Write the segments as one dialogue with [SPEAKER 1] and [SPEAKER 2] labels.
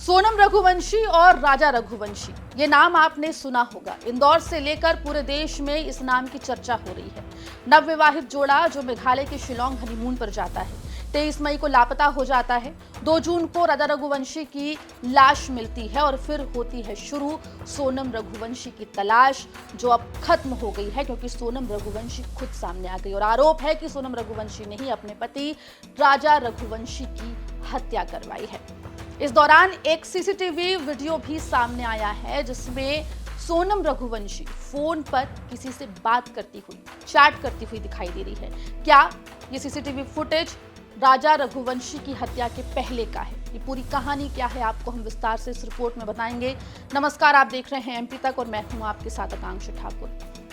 [SPEAKER 1] सोनम रघुवंशी और राजा रघुवंशी, ये नाम आपने सुना होगा। इंदौर से लेकर पूरे देश में इस नाम की चर्चा हो रही है। नवविवाहित जोड़ा जो मेघालय के शिलोंग हनीमून पर जाता है, 23 मई को लापता हो जाता है। 2 जून को राजा रघुवंशी की लाश मिलती है और फिर होती है शुरू सोनम रघुवंशी की तलाश, जो अब खत्म हो गई है क्योंकि सोनम रघुवंशी खुद सामने आ गई और आरोप है कि सोनम रघुवंशी ने ही अपने पति राजा रघुवंशी की हत्या करवाई है। इस दौरान एक सीसीटीवी वीडियो भी सामने आया है जिसमें सोनम रघुवंशी फोन पर किसी से बात करती हुई, चैट करती हुई दिखाई दे रही है। क्या ये सीसीटीवी फुटेज राजा रघुवंशी की हत्या के पहले का है? ये पूरी कहानी क्या है आपको हम विस्तार से इस रिपोर्ट में बताएंगे। नमस्कार, आप देख रहे हैं एमपी तक और मैं हूं आपके साथ आकांक्षा ठाकुर।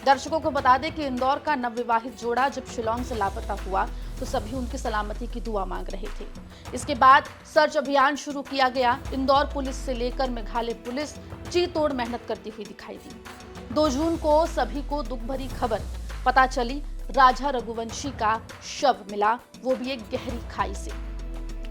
[SPEAKER 1] दर्शकों को बता दें कि इंदौर का नवविवाहित जोड़ा जब शिलोंग से लापता हुआ तो सभी उनकी सलामती की दुआ मांग रहे थे। इसके बाद सर्च अभियान शुरू किया गया। इंदौर पुलिस से लेकर मेघालय पुलिस जी तोड़ मेहनत करती हुई दिखाई दी। 2 जून को सभी को दुख भरी खबर पता चली। राजा रघुवंशी का शव मिला, वो भी एक गहरी खाई से,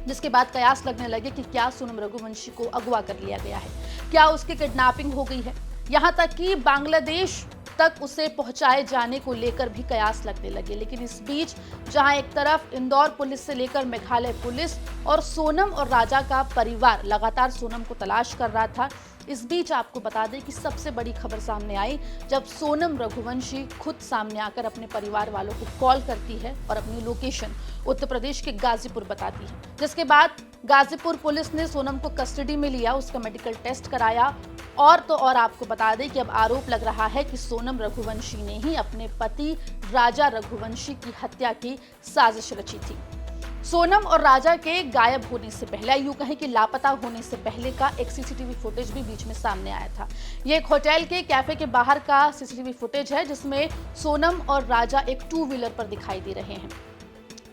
[SPEAKER 1] जिसके बाद कयास लगने लगे कि क्या सोनम रघुवंशी को अगवा कर लिया गया है, क्या उसकी किडनैपिंग हो गई है। यहाँ तक कि बांग्लादेश तक उसे पहुंचाए जाने को लेकर भी कयास लगने लगे। लेकिन इस बीच जहां एक तरफ इंदौर पुलिस से लेकर मेघालय पुलिस और सोनम और राजा का परिवार लगातार सोनम को तलाश कर रहा था, इस बीच आपको बता दें कि सबसे बड़ी खबर सामने आई जब सोनम रघुवंशी खुद सामने आकर अपने परिवार वालों को कॉल करती है और अपनी लोकेशन उत्तर प्रदेश के गाजीपुर बताती है। जिसके बाद गाजीपुर पुलिस ने सोनम को कस्टडी में लिया, उसका मेडिकल टेस्ट कराया और तो और आपको बता दें कि अब आरोप लग रहा है कि सोनम रघुवंशी ने ही अपने पति राजा रघुवंशी की हत्या की साजिश रची थी। सोनम और राजा के गायब होने से पहले, यूं कहें कि लापता होने से पहले का एक सीसीटीवी फुटेज भी बीच में सामने आया था। ये एक होटल के कैफे के बाहर का सीसीटीवी फुटेज है जिसमें सोनम और राजा एक 2 व्हीलर पर दिखाई दे रहे हैं।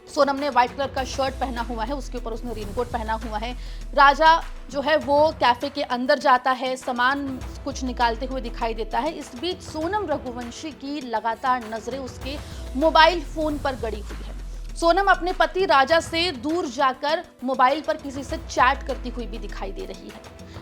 [SPEAKER 1] सोनम ने व्हाइट कलर का शर्ट पहना हुआ है, उसके ऊपर उसने रेनकोट पहना हुआ है। राजा जो है वो कैफे के अंदर जाता है, सामान कुछ निकालते हुए दिखाई देता है। इस बीच सोनम रघुवंशी की लगातार नजरें उसके मोबाइल फोन पर गड़ी हुई है। सोनम अपने पति राजा से दूर जाकर मोबाइल पर किसी से चैट करती हुई भी दिखाई दे रही है।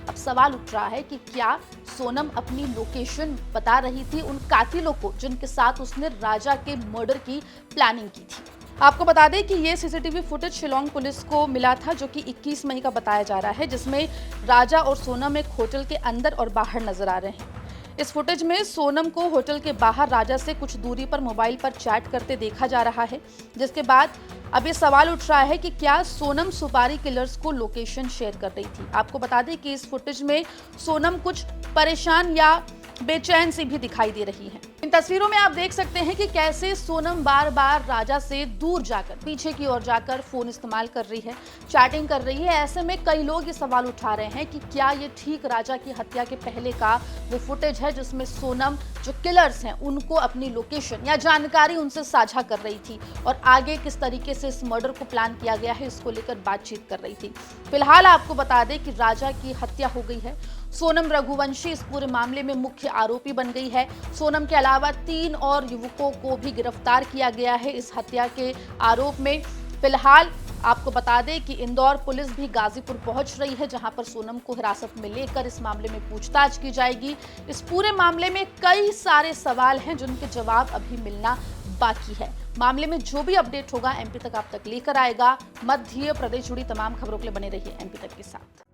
[SPEAKER 1] अब सवाल उठ रहा है कि क्या सोनम अपनी लोकेशन बता रही थी उन कातिलों को जिनके साथ उसने राजा के मर्डर की प्लानिंग की थी। आपको बता दें कि ये सीसीटीवी फुटेज शिलोंग पुलिस को मिला था जो कि 21 मई का बताया जा रहा है, जिसमें राजा और सोनम एक होटल के अंदर और बाहर नजर आ रहे हैं। इस फुटेज में सोनम को होटल के बाहर राजा से कुछ दूरी पर मोबाइल पर चैट करते देखा जा रहा है। जिसके बाद अब ये सवाल उठ रहा है कि क्या सोनम सुपारी किलर्स को लोकेशन शेयर कर रही थी। आपको बता दें कि इस फुटेज में सोनम कुछ परेशान या बेचैन सी भी दिखाई दे रही है। इन तस्वीरों में आप देख सकते हैं कि कैसे सोनम बार बार राजा से दूर जाकर, पीछे की ओर जाकर फोन इस्तेमाल कर रही है, चैटिंग कर रही है। ऐसे में कई लोग ये सवाल उठा रहे हैं कि क्या ये ठीक राजा की हत्या के पहले का वो फुटेज है जिसमें सोनम जो किलर्स हैं उनको अपनी लोकेशन या जानकारी उनसे साझा कर रही थी और आगे किस तरीके से इस मर्डर को प्लान किया गया है इसको लेकर बातचीत कर रही थी। फिलहाल आपको बता दें कि राजा की हत्या हो गई है। सोनम रघुवंशी इस पूरे मामले में मुख्य आरोपी बन गई है। सोनम के अलावा 3 और युवकों को भी गिरफ्तार किया गया है इस हत्या के आरोप में। फिलहाल आपको बता दें कि इंदौर पुलिस भी गाजीपुर पहुंच रही है, जहां पर सोनम को हिरासत में लेकर इस मामले में पूछताछ की जाएगी। इस पूरे मामले में कई सारे सवाल हैं जिनके जवाब अभी मिलना बाकी है। मामले में जो भी अपडेट होगा एमपी तक आप तक लेकर आएगा। मध्य प्रदेश जुड़ी तमाम खबरों के लिए बने रहिए एमपी तक के साथ।